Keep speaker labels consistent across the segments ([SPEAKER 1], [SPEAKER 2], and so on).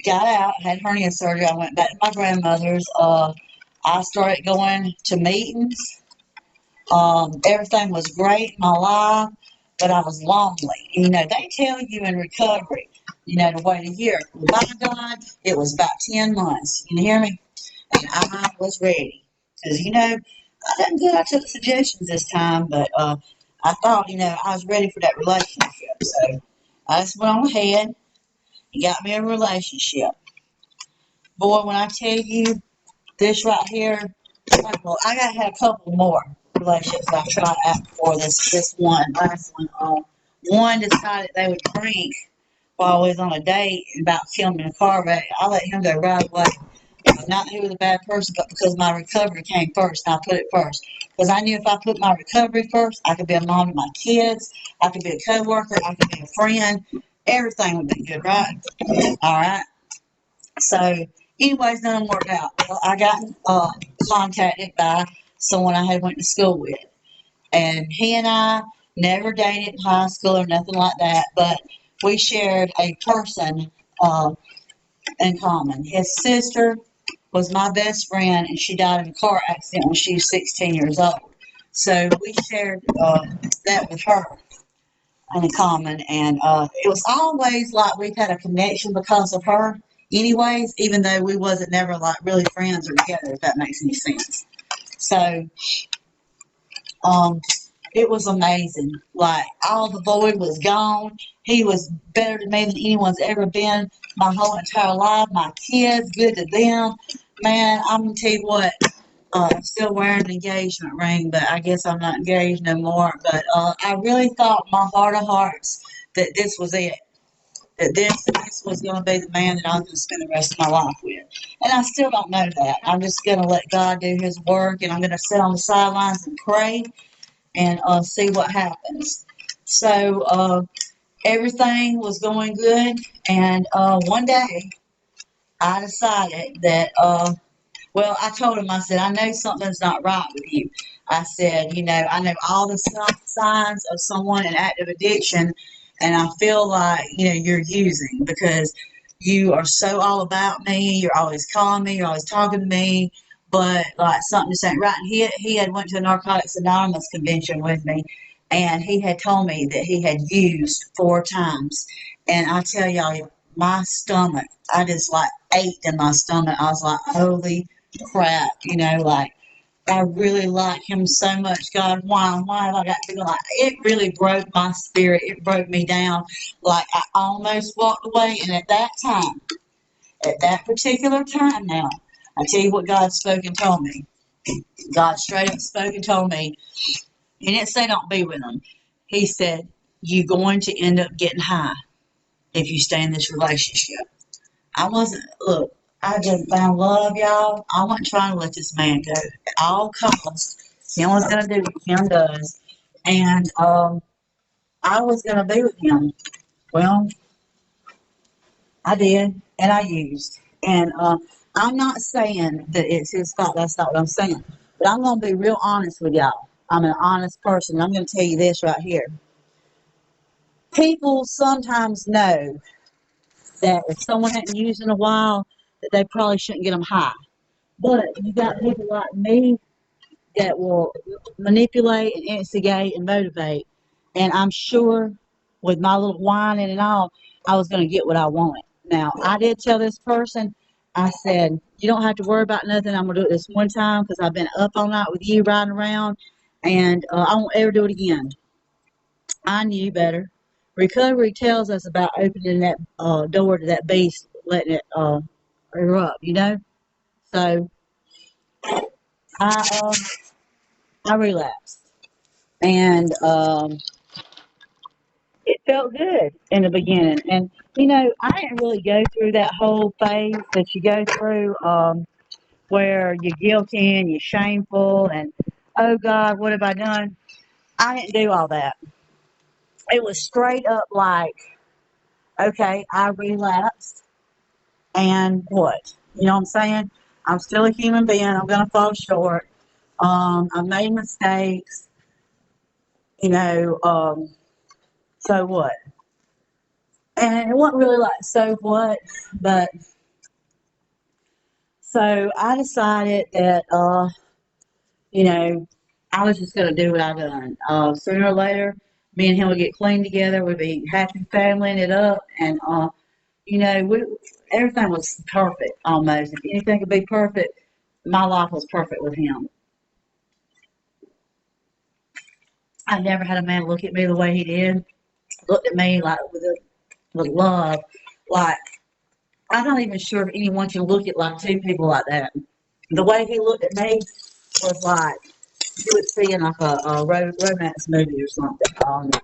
[SPEAKER 1] got out, had hernia surgery. I went back to my grandmother's. I started going to meetings. Everything was great in my life, but I was lonely. You know, they tell you in recovery, you know, to wait a year. By God, it was about 10 months. You hear me? And I was ready. Because, you know, I done good. I took suggestions this time, but I thought, you know, I was ready for that relationship. So I just went on ahead and got me a relationship. Boy, when I tell you this right here, well, I got had a couple more relationships I've tried out before this one, last one. One decided they would drink while I was on a date and about killed me in a car wreck. I let him go right away. Not that he was a bad person, but because my recovery came first, and I put it first. Because I knew if I put my recovery first, I could be a mom to my kids, I could be a coworker, I could be a friend. Everything would be good, right? All right. So, anyways, none of them worked out. Well, I got contacted by someone I had went to school with, and he and I never dated in high school or nothing like that, but we shared a person in common. His sister was my best friend, and she died in a car accident when she was 16 years old. So we shared that with her in common, and it was always like we've had a connection because of her. Anyways, even though we wasn't never like really friends or together, if that makes any sense. So, um, it was amazing. Like all the void was gone. He was better to me than anyone's ever been my whole entire life. My kids, good to them. Man, I'm gonna tell you what. I'm still wearing an engagement ring, but I guess I'm not engaged no more. But I really thought in my heart of hearts that this was it. That this was going to be the man that I was going to spend the rest of my life with. And I still don't know that. I'm just going to let God do His work, and I'm going to sit on the sidelines and pray and see what happens. So everything was going good, and one day I decided that. Well, I told him, I said, I know something's not right with you. I said, you know, I know all the signs of someone in active addiction, and I feel like, you know, you're using because you are so all about me. You're always calling me. You're always talking to me. But like something just ain't right. And he had went to a Narcotics Anonymous convention with me, and he had told me that he had used 4 times. And I tell y'all, my stomach, I just like ached in my stomach. I was like, holy crap, you know, like I really like him so much. God, why have I got to go like it really broke my spirit. It broke me down. Like I almost walked away. And at that time, at that particular time now, I tell you what God spoke and told me. God straight up spoke and told me. He didn't say don't be with him. He said, you're going to end up getting high if you stay in this relationship. I wasn't, look, I just found love, y'all. I wasn't trying to let this man go at all costs. Him was going to do what Kim does. And I was going to be with him. Well, I did, and I used. And I'm not saying that it's his fault. That's not what I'm saying. But I'm going to be real honest with y'all. I'm an honest person. I'm going to tell you this right here. People sometimes know that if someone hadn't used in a while, that they probably shouldn't get them high. But you got people like me that will manipulate and instigate and motivate. And I'm sure with my little whining and all, I was going to get what I wanted. Now, I did tell this person, I said, you don't have to worry about nothing. I'm going to do it this one time because I've been up all night with you riding around, and I won't ever do it again. I knew better. Recovery tells us about opening that door to that beast, letting it erupt, you know? So I, uh, I relapsed. And it felt good in the beginning. And you know, I didn't really go through that whole phase that you go through, where you're guilty and you're shameful and oh God, what have I done? I didn't do all that. It was straight up like, okay, I relapsed, and what? You know what I'm saying? I'm still a human being. I'm gonna fall short. I've made mistakes. You know. So what? And it wasn't really like so what, but So I decided that, I was just going to do what I done. Sooner or later, me and him would get clean together. We'd be happy familying it up. And, everything was perfect almost. If anything could be perfect, my life was perfect with him. I never had a man look at me the way he did. Looked at me like with love. Like, I'm not even sure if anyone can look at like two people like that. The way he looked at me was like you would see in like a romance movie or something.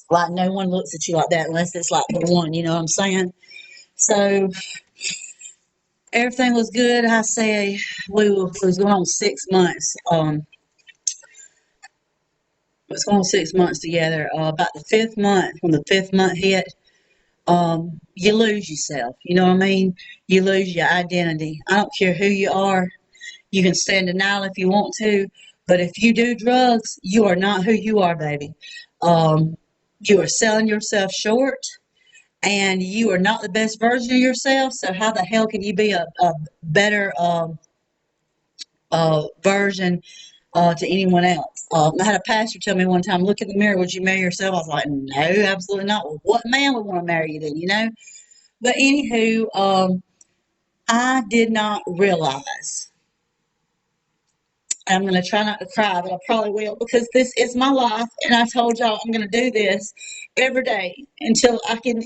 [SPEAKER 1] Like no one looks at you like that unless it's like the one, you know what I'm saying? So everything was good. I say was going on 6 months. It was going on 6 months together. About the fifth month, when the fifth month hit, you lose yourself. You know what I mean? You lose your identity. I don't care who you are. You can stand denial if you want to, but if you do drugs, you are not who you are, baby. Um, you are selling yourself short, and you are not the best version of yourself. So how the hell can you be a better version to anyone else? I had a pastor tell me one time, "Look in the mirror. Would you marry yourself?" I was like, "No, absolutely not." Well, what man would want to marry you then? You know. But anywho, I did not realize. I'm going to try not to cry, but I probably will because this is my life. And I told y'all I'm going to do this every day until I can,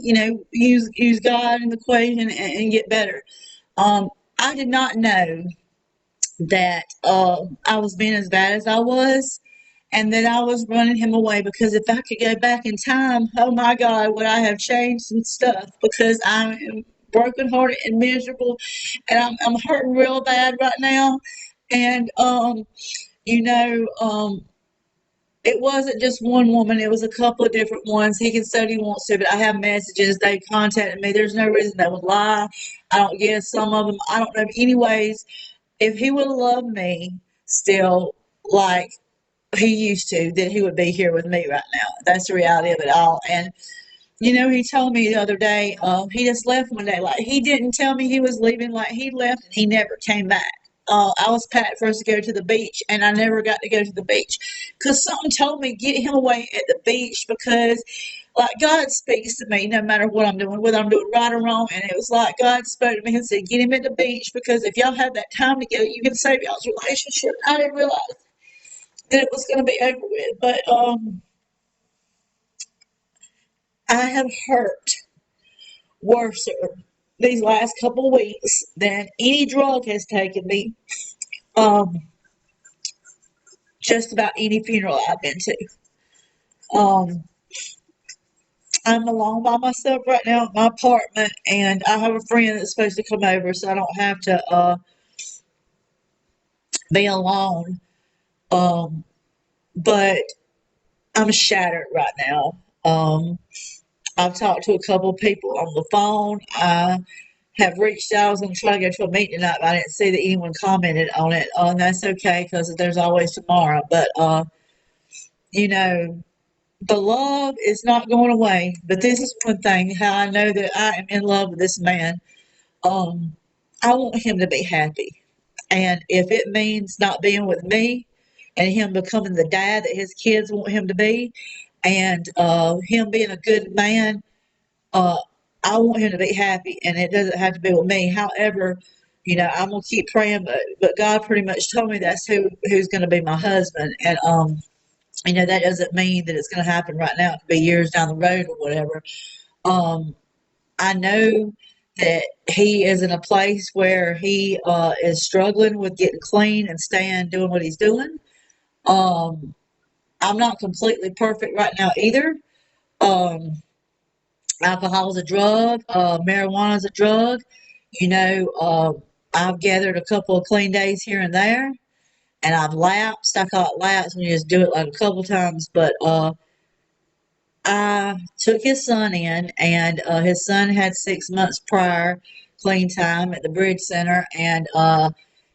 [SPEAKER 1] use God in the equation and get better. I did not know that I was being as bad as I was and that I was running him away because if I could go back in time, oh my God, would I have changed some stuff because I am brokenhearted and miserable and I'm hurting real bad right now. And, you know, um, it wasn't just one woman, it was a couple of different ones. He can say what he wants to, but I have messages. They contacted me. There's no reason they would lie. I don't guess some of them. I don't know. Anyways, if he would have loved me still like he used to, then he would be here with me right now. That's the reality of it all. And he told me the other day, he just left one day. Like, he didn't tell me he was leaving. Like, he left and he never came back. I was packed for us to go to the beach, and I never got to go to the beach because something told me get him away at the beach because, like, God speaks to me no matter what I'm doing, whether I'm doing right or wrong. And it was like God spoke to me and said, get him at the beach because if y'all have that time together, you can save y'all's relationship. I didn't realize that it was going to be over with, but I have hurt worse these last couple of weeks than any drug has taken me. Um, just about any funeral I've been to. Um, I'm alone by myself right now in my apartment, and I have a friend that's supposed to come over, so I don't have to be alone. Um, but I'm shattered right now. I've talked to a couple of people on the phone. I have reached out. I was going to try to go to a meeting tonight, but I didn't see that anyone commented on it. And that's okay because there's always tomorrow. But, you know, the love is not going away. But this is one thing how I know that I am in love with this man. Um, I want him to be happy. And if it means not being with me and him becoming the dad that his kids want him to be, and him being a good man, uh, I want him to be happy, and it doesn't have to be with me. However, I'm gonna keep praying, but God pretty much told me that's who's gonna be my husband, and that doesn't mean that it's gonna happen right now. It could be years down the road or whatever. Um, I know that he is in a place where he is struggling with getting clean and staying doing what he's doing. Um, I'm not completely perfect right now either. Um, Alcohol is a drug. Marijuana is a drug. You know, I've gathered a couple of clean days here and there, and I've lapsed. I call it lapse when you just do it like a couple times. But I took his son in, and his son had 6 months prior clean time at the Bridge Center, and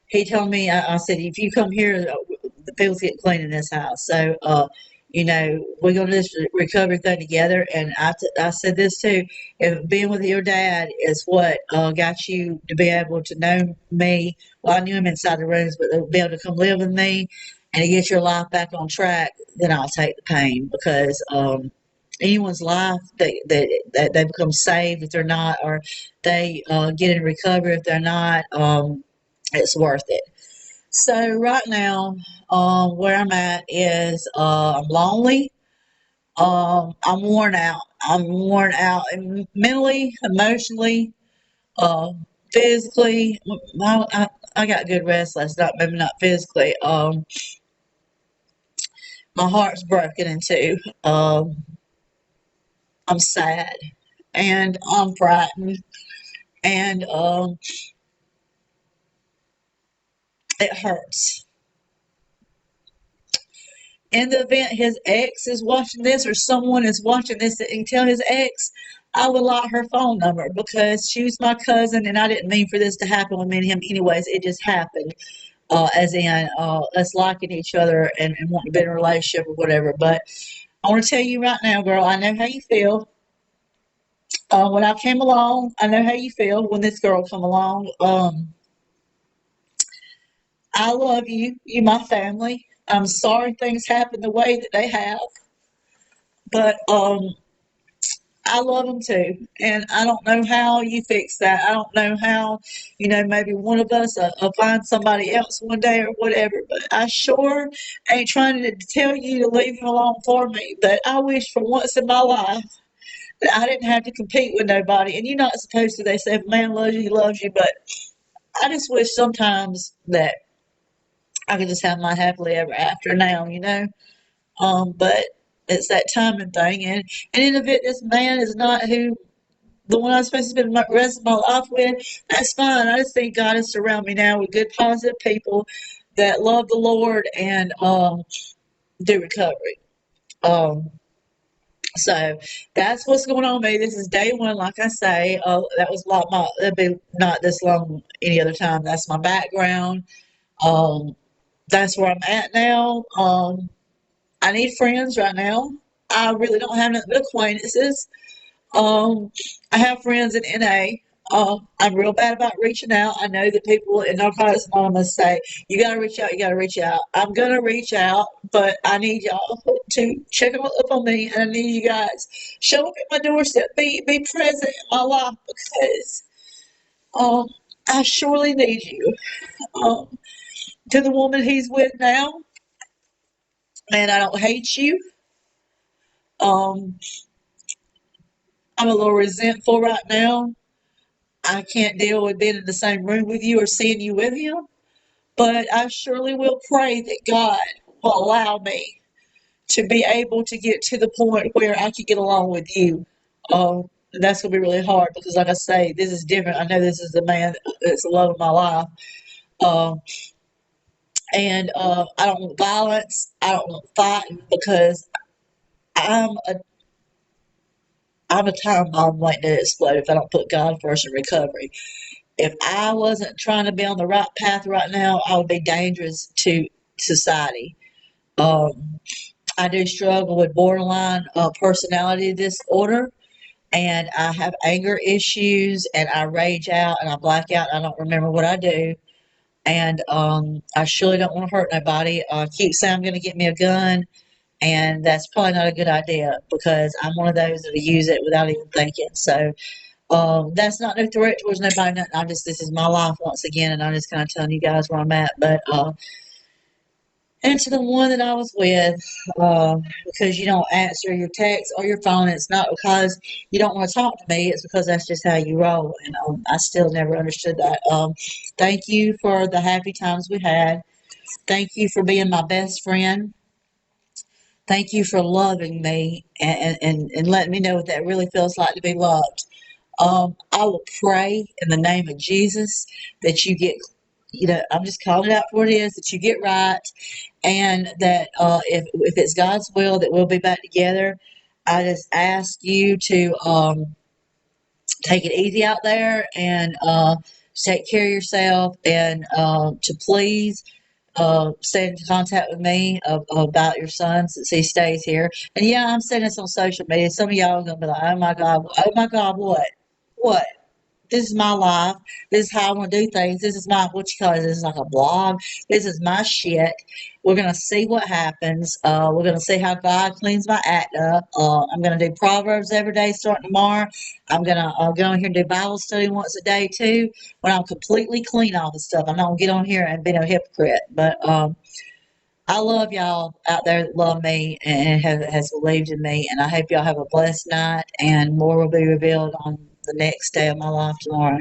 [SPEAKER 1] he told me, I said, if you come here, the people's get clean in this house. So We're going to do this recovery thing together. And I said this too. If being with your dad is what got you to be able to know me, well, I knew him inside the rooms, but to be able to come live with me and to get your life back on track, then I'll take the pain because anyone's life that they become saved if they're not, or they get in recovery if they're not, it's worth it. So right now, where I'm at is I'm lonely. I'm worn out. I'm worn out mentally, emotionally, uh, physically. I got good rest last night, maybe not physically. My heart's broken in two. I'm sad and I'm frightened, and it hurts. In the event his ex is watching this or someone is watching this and tell his ex, I would like her phone number because she was my cousin and I didn't mean for this to happen with me and him anyways. It just happened. As in us liking each other and wanting to be in a relationship or whatever. But I want to tell you right now, girl, I know how you feel. When I came along, I know how you feel when this girl come along. I love you. You my family. I'm sorry things happen the way that they have, but I love them too. And I don't know how you fix that. I don't know how, maybe one of us will find somebody else one day or whatever. But I sure ain't trying to tell you to leave him alone for me. But I wish for once in my life that I didn't have to compete with nobody. And you're not supposed to. They say if a man loves you, he loves you. But I just wish sometimes that I could just have my happily ever after now. But it's that timing thing. And in a bit, this man is not who the one I'm supposed to spend the rest of my life with, that's fine. I just think God has surrounded me now with good, positive people that love the Lord and do recovery. Um, so that's what's going on, with me. This is day one, like I say. That was like that'd be not this long any other time. That's my background. Um, that's where I'm at now. I need friends right now. I really don't have nothing but acquaintances. Um, I have friends in NA. I'm real bad about reaching out. I know that people in Narcotics Anonymous say, you got to reach out, you got to reach out. I'm going to reach out, but I need y'all to check up on me, and I need you guys show up at my doorstep, be present in my life because um, I surely need you. Um, to the woman he's with now, man, I don't hate you. Um, I'm a little resentful right now. I can't deal with being in the same room with you or seeing you with him, but I surely will pray that God will allow me to be able to get to the point where I can get along with you. That's going to be really hard because, like I say, this is different. I know this is the man that's the love of my life. Um, and I don't want violence. I don't want fighting because I'm a I'm a time bomb waiting to explode if I don't put God first in recovery. If I wasn't trying to be on the right path right now, I would be dangerous to society. Um, I do struggle with borderline personality disorder, and I have anger issues, and I rage out, and I black out, and I don't remember what I do. And I surely don't want to hurt nobody. I keep saying I'm going to get me a gun, and that's probably not a good idea because I'm one of those that will use it without even thinking. So that's not no threat towards nobody. Nothing. This is my life once again, and I'm just kind of telling you guys where I'm at. But and to the one that I was with, because you don't answer your text or your phone, it's not because you don't want to talk to me. It's because that's just how you roll, and I still never understood that. Thank you for the happy times we had. Thank you for being my best friend. Thank you for loving me and letting me know what that really feels like to be loved. I will pray in the name of Jesus that you get, I'm just calling it out for what it is, that you get right, and that if it's God's will that we'll be back together. I just ask you to take it easy out there and take care of yourself and to please stay in contact with me about your son since he stays here. And yeah, I'm saying this on social media. Some of y'all are gonna be like, oh my God, what? What? This is my life. This is how I want to do things. This is my, what you call it? This is like a blog. This is my shit. We're going to see what happens. We're going to see how God cleans my act up. I'm going to do Proverbs every day starting tomorrow. I'm going to go on here and do Bible study once a day too when I'm completely clean all the stuff. I'm not going to get on here and be no hypocrite. But I love y'all out there that love me and has believed in me. And I hope y'all have a blessed night and more will be revealed on the next day of my life tomorrow.